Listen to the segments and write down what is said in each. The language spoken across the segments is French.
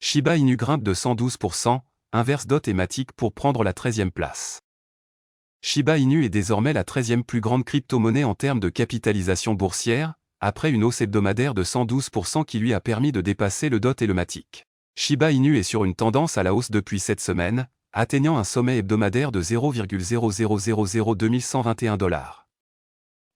Shiba Inu grimpe de 112%, inverse DOT et Matic pour prendre la 13e place. Shiba Inu est désormais la 13e plus grande crypto-monnaie en termes de capitalisation boursière, après une hausse hebdomadaire de 112% qui lui a permis de dépasser le DOT et le Matic. Shiba Inu est sur une tendance à la hausse depuis cette semaine, atteignant un sommet hebdomadaire de 0,0002121 $.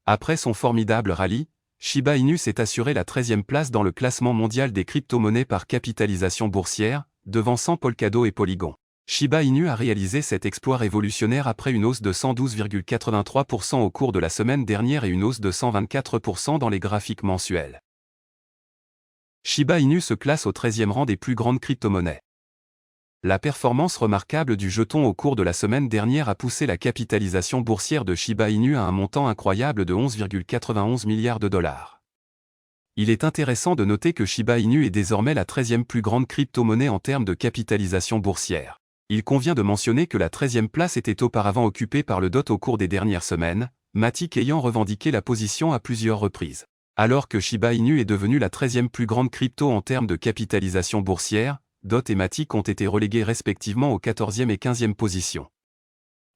Après son formidable rallye, Shiba Inu s'est assuré la 13e place dans le classement mondial des crypto-monnaies par capitalisation boursière, devançant Polkadot et Polygon. Shiba Inu a réalisé cet exploit révolutionnaire après une hausse de 112,83% au cours de la semaine dernière et une hausse de 124% dans les graphiques mensuels. Shiba Inu se classe au 13e rang des plus grandes crypto-monnaies. La performance remarquable du jeton au cours de la semaine dernière a poussé la capitalisation boursière de Shiba Inu à un montant incroyable de 11,91 milliards de dollars. Il est intéressant de noter que Shiba Inu est désormais la 13e plus grande crypto-monnaie en termes de capitalisation boursière. Il convient de mentionner que la 13e place était auparavant occupée par le DOT au cours des dernières semaines, Matic ayant revendiqué la position à plusieurs reprises. Alors que Shiba Inu est devenue la 13e plus grande crypto en termes de capitalisation boursière, DOT et Matic ont été relégués respectivement aux 14e et 15e positions.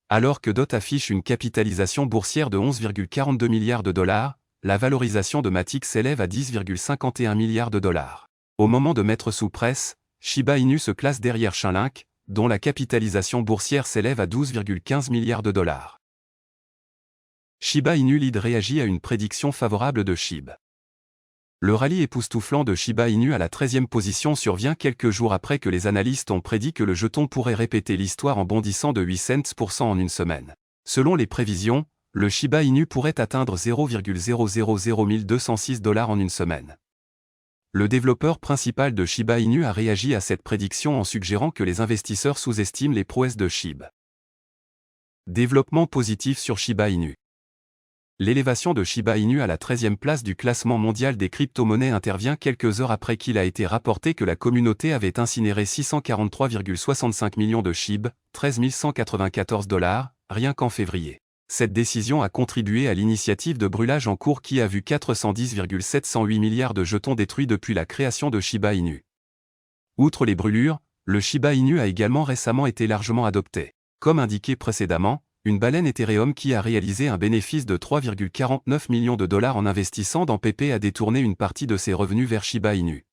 Alors que DOT affiche une capitalisation boursière de 11,42 milliards de dollars, la valorisation de Matic s'élève à 10,51 milliards de dollars. Au moment de mettre sous presse, Shiba Inu se classe derrière Chainlink, dont la capitalisation boursière s'élève à 12,15 milliards de dollars. Shiba Inu Lead réagit à une prédiction favorable de SHIB. Le rallye époustouflant de Shiba Inu à la 13e position survient quelques jours après que les analystes ont prédit que le jeton pourrait répéter l'histoire en bondissant de 8 cents % en une semaine. Selon les prévisions, le Shiba Inu pourrait atteindre 0,000206 $ en une semaine. Le développeur principal de Shiba Inu a réagi à cette prédiction en suggérant que les investisseurs sous-estiment les prouesses de SHIB. Développement positif sur Shiba Inu. L'élévation de Shiba Inu à la 13e place du classement mondial des crypto-monnaies intervient quelques heures après qu'il a été rapporté que la communauté avait incinéré 643,65 millions de SHIB, 13 194 $, rien qu'en février. Cette décision a contribué à l'initiative de brûlage en cours qui a vu 410,708 milliards de jetons détruits depuis la création de Shiba Inu. Outre les brûlures, le Shiba Inu a également récemment été largement adopté. Comme indiqué précédemment, une baleine Ethereum qui a réalisé un bénéfice de 3,49 millions de dollars en investissant dans PP a détourné une partie de ses revenus vers Shiba Inu.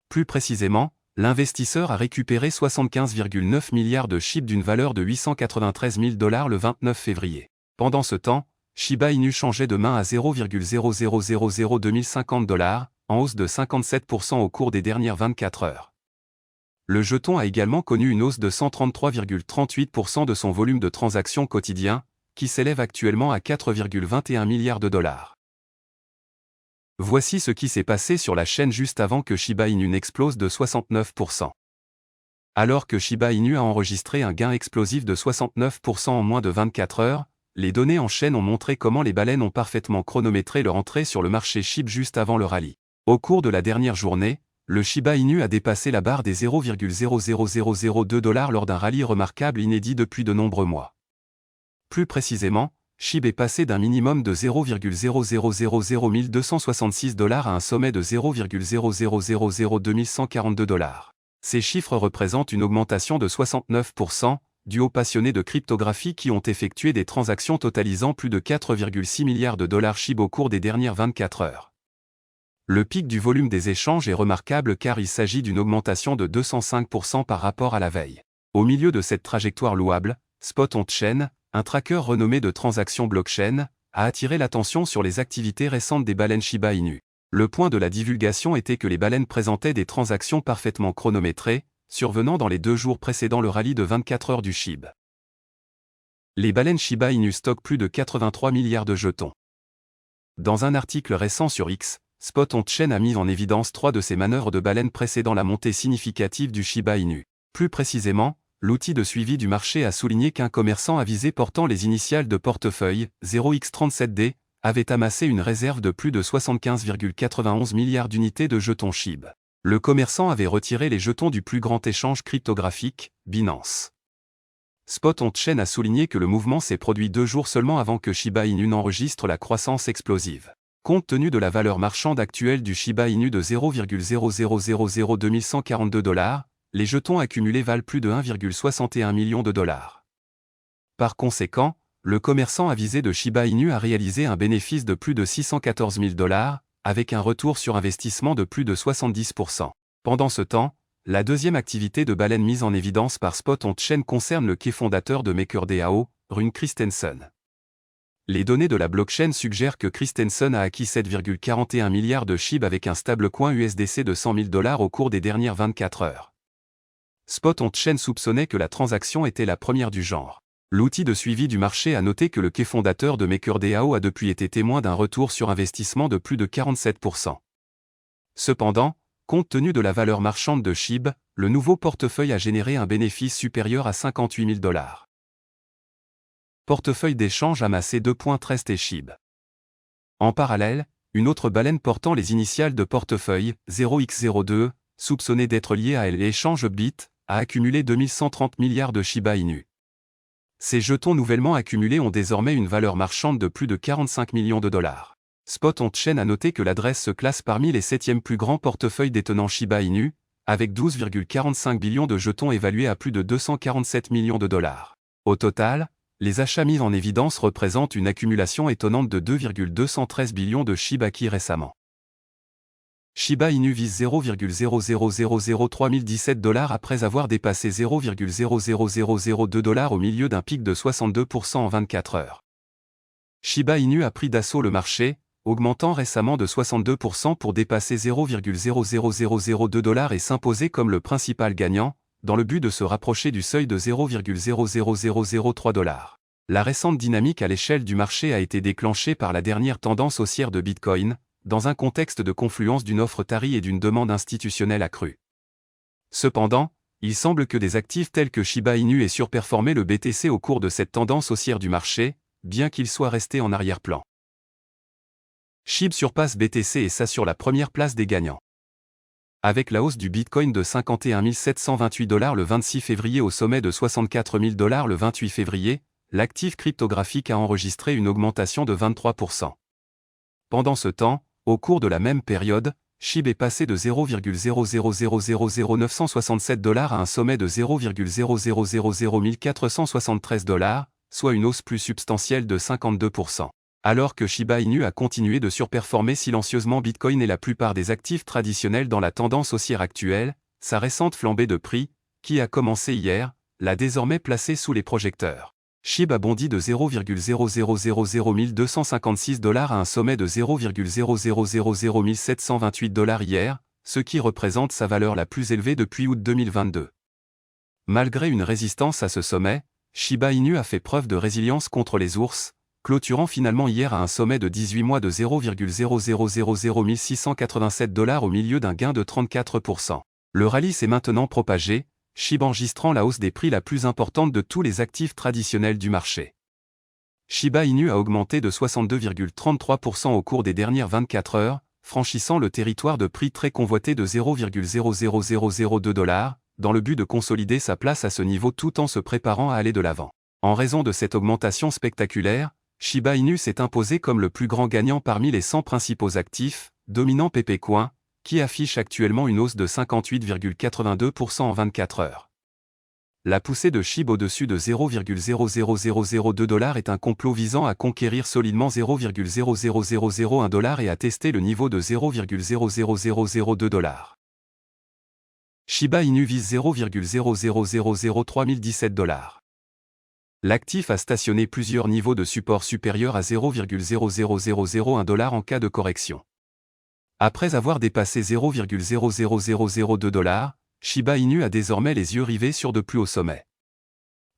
Plus précisément, l'investisseur a récupéré 75,9 milliards de SHIB d'une valeur de 893 000 $ le 29 février. Pendant ce temps, Shiba Inu changeait de main à 0,0002050 $, en hausse de 57% au cours des dernières 24 heures. Le jeton a également connu une hausse de 133,38% de son volume de transactions quotidien, qui s'élève actuellement à 4,21 milliards de dollars. Voici ce qui s'est passé sur la chaîne juste avant que Shiba Inu n'explose de 69%. Alors que Shiba Inu a enregistré un gain explosif de 69% en moins de 24 heures, les données en chaîne ont montré comment les baleines ont parfaitement chronométré leur entrée sur le marché SHIB juste avant le rallye. Au cours de la dernière journée, le Shiba Inu a dépassé la barre des 0,00002 $ lors d'un rallye remarquable inédit depuis de nombreux mois. Plus précisément, SHIB est passé d'un minimum de 0,0000266 $ à un sommet de 0,0002142 $. Ces chiffres représentent une augmentation de 69%, due aux passionnés de cryptographie qui ont effectué des transactions totalisant plus de 4,6 milliards de dollars SHIB au cours des dernières 24 heures. Le pic du volume des échanges est remarquable car il s'agit d'une augmentation de 205% par rapport à la veille. Au milieu de cette trajectoire louable, Spot On-Chain, un tracker renommé de transactions blockchain, a attiré l'attention sur les activités récentes des baleines Shiba Inu. Le point de la divulgation était que les baleines présentaient des transactions parfaitement chronométrées, survenant dans les 2 jours précédant le rallye de 24 heures du SHIB. Les baleines Shiba Inu stockent plus de 83 milliards de jetons. Dans un article récent sur X, Spot On-Chain a mis en évidence 3 de ces manœuvres de baleines précédant la montée significative du Shiba Inu. Plus précisément, l'outil de suivi du marché a souligné qu'un commerçant avisé portant les initiales de portefeuille 0x37D avait amassé une réserve de plus de 75,91 milliards d'unités de jetons SHIB. Le commerçant avait retiré les jetons du plus grand échange cryptographique, Binance. Spot On-Chain a souligné que le mouvement s'est produit 2 jours seulement avant que Shiba Inu n'enregistre la croissance explosive. Compte tenu de la valeur marchande actuelle du Shiba Inu de 0,0000242 $, les jetons accumulés valent plus de 1,61 million de dollars. Par conséquent, le commerçant avisé de Shiba Inu a réalisé un bénéfice de plus de 614 000 $, avec un retour sur investissement de plus de 70%. Pendant ce temps, la deuxième activité de baleine mise en évidence par Spot On-Chain concerne le fondateur de MakerDAO, Rune Christensen. Les données de la blockchain suggèrent que Christensen a acquis 7,41 milliards de SHIB avec un stablecoin USDC de 100 000 $ au cours des dernières 24 heures. Spot On-Chain soupçonnait que la transaction était la première du genre. L'outil de suivi du marché a noté que le fondateur de MakerDAO a depuis été témoin d'un retour sur investissement de plus de 47%. Cependant, compte tenu de la valeur marchande de SHIB, le nouveau portefeuille a généré un bénéfice supérieur à 58 000 $. Portefeuille d'échange amassé 2.13 SHIB. En parallèle, une autre baleine portant les initiales de portefeuille, 0x02, soupçonnée d'être liée à l'échange Bit, a accumulé 2130 milliards de Shiba Inu. Ces jetons nouvellement accumulés ont désormais une valeur marchande de plus de 45 millions de dollars. Spot On-Chain a noté que l'adresse se classe parmi les 7e plus grands portefeuilles détenant Shiba Inu, avec 12,45 billions de jetons évalués à plus de 247 millions de dollars. Au total, les achats mis en évidence représentent une accumulation étonnante de 2,213 billions de SHIB acquis récemment. Shiba Inu vise 0,0003017 $ après avoir dépassé 0,00002 $ au milieu d'un pic de 62% en 24 heures. Shiba Inu a pris d'assaut le marché, augmentant récemment de 62% pour dépasser 0,00002 $ et s'imposer comme le principal gagnant, dans le but de se rapprocher du seuil de 0,00003 $. La récente dynamique à l'échelle du marché a été déclenchée par la dernière tendance haussière de Bitcoin, dans un contexte de confluence d'une offre tarie et d'une demande institutionnelle accrue. Cependant, il semble que des actifs tels que Shiba Inu aient surperformé le BTC au cours de cette tendance haussière du marché, bien qu'il soit resté en arrière-plan. SHIB surpasse BTC et s'assure la première place des gagnants. Avec la hausse du Bitcoin de 51 728 $ le 26 février au sommet de 64 000 $ le 28 février, l'actif cryptographique a enregistré une augmentation de 23%. Pendant ce temps, au cours de la même période, SHIB est passé de 0,0000967 $ à un sommet de 0,0001473 $, soit une hausse plus substantielle de 52%. Alors que Shiba Inu a continué de surperformer silencieusement Bitcoin et la plupart des actifs traditionnels dans la tendance haussière actuelle, sa récente flambée de prix, qui a commencé hier, l'a désormais placé sous les projecteurs. SHIB a bondi de 0,0000256 $ à un sommet de 0,0001728 $ hier, ce qui représente sa valeur la plus élevée depuis août 2022. Malgré une résistance à ce sommet, Shiba Inu a fait preuve de résilience contre les ours, clôturant finalement hier à un sommet de 18 mois de 0,0001687 $ au milieu d'un gain de 34%. Le rallye s'est maintenant propagé, SHIB enregistrant la hausse des prix la plus importante de tous les actifs traditionnels du marché. Shiba Inu a augmenté de 62,33% au cours des dernières 24 heures, franchissant le territoire de prix très convoité de 0,00002 $, dans le but de consolider sa place à ce niveau tout en se préparant à aller de l'avant. En raison de cette augmentation spectaculaire, Shiba Inu s'est imposé comme le plus grand gagnant parmi les 100 principaux actifs, dominant Pepecoin, qui affiche actuellement une hausse de 58,82% en 24 heures. La poussée de SHIB au-dessus de 0,00002 $ est un complot visant à conquérir solidement 0,00001 $ et à tester le niveau de 0,00002 $. Shiba Inu vise 0,0003017 $. L'actif a stationné plusieurs niveaux de support supérieurs à 0,00001 $ en cas de correction. Après avoir dépassé 0,00002 $, Shiba Inu a désormais les yeux rivés sur de plus hauts sommets.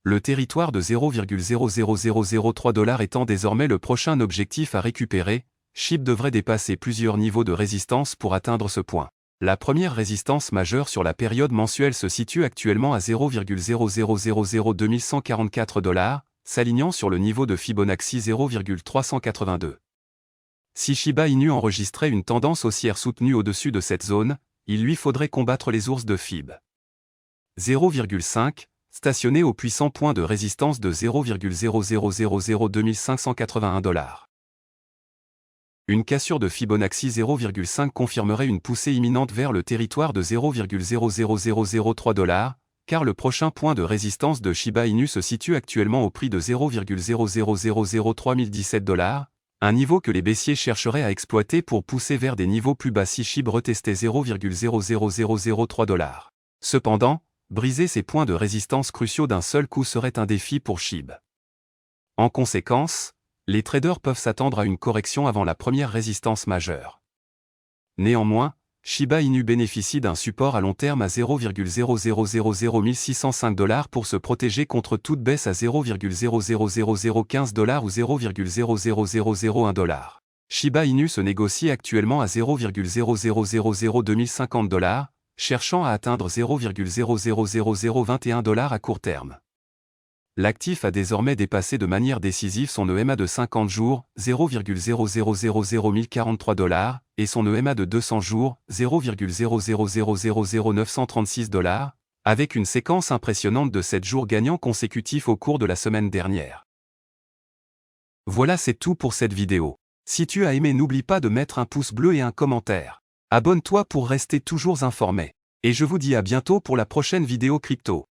Le territoire de 0,00003 $ étant désormais le prochain objectif à récupérer, SHIB devrait dépasser plusieurs niveaux de résistance pour atteindre ce point. La première résistance majeure sur la période mensuelle se situe actuellement à 0,0002144 $, s'alignant sur le niveau de Fibonacci 0,382. Si Shiba Inu enregistrait une tendance haussière soutenue au-dessus de cette zone, il lui faudrait combattre les ours de Fib. 0,5, stationné au puissant point de résistance de 0,0002581 $. Une cassure de Fibonacci 0,5 confirmerait une poussée imminente vers le territoire de 0,00003 $, car le prochain point de résistance de Shiba Inu se situe actuellement au prix de 0,0003017 $, un niveau que les baissiers chercheraient à exploiter pour pousser vers des niveaux plus bas si SHIB retestait 0,00003 $. Cependant, briser ces points de résistance cruciaux d'un seul coup serait un défi pour SHIB. En conséquence, les traders peuvent s'attendre à une correction avant la première résistance majeure. Néanmoins, Shiba Inu bénéficie d'un support à long terme à 0,0001605 $ pour se protéger contre toute baisse à 0,00015 $ ou 0,00001 $. Shiba Inu se négocie actuellement à 0,0002050 $, cherchant à atteindre 0,00021 $ à court terme. L'actif a désormais dépassé de manière décisive son EMA de 50 jours, 0,0001043 $, et son EMA de 200 jours, 0,0000936 $, avec une séquence impressionnante de 7 jours gagnants consécutifs au cours de la semaine dernière. Voilà, c'est tout pour cette vidéo. Si tu as aimé, n'oublie pas de mettre un pouce bleu et un commentaire. Abonne-toi pour rester toujours informé. Et je vous dis à bientôt pour la prochaine vidéo crypto.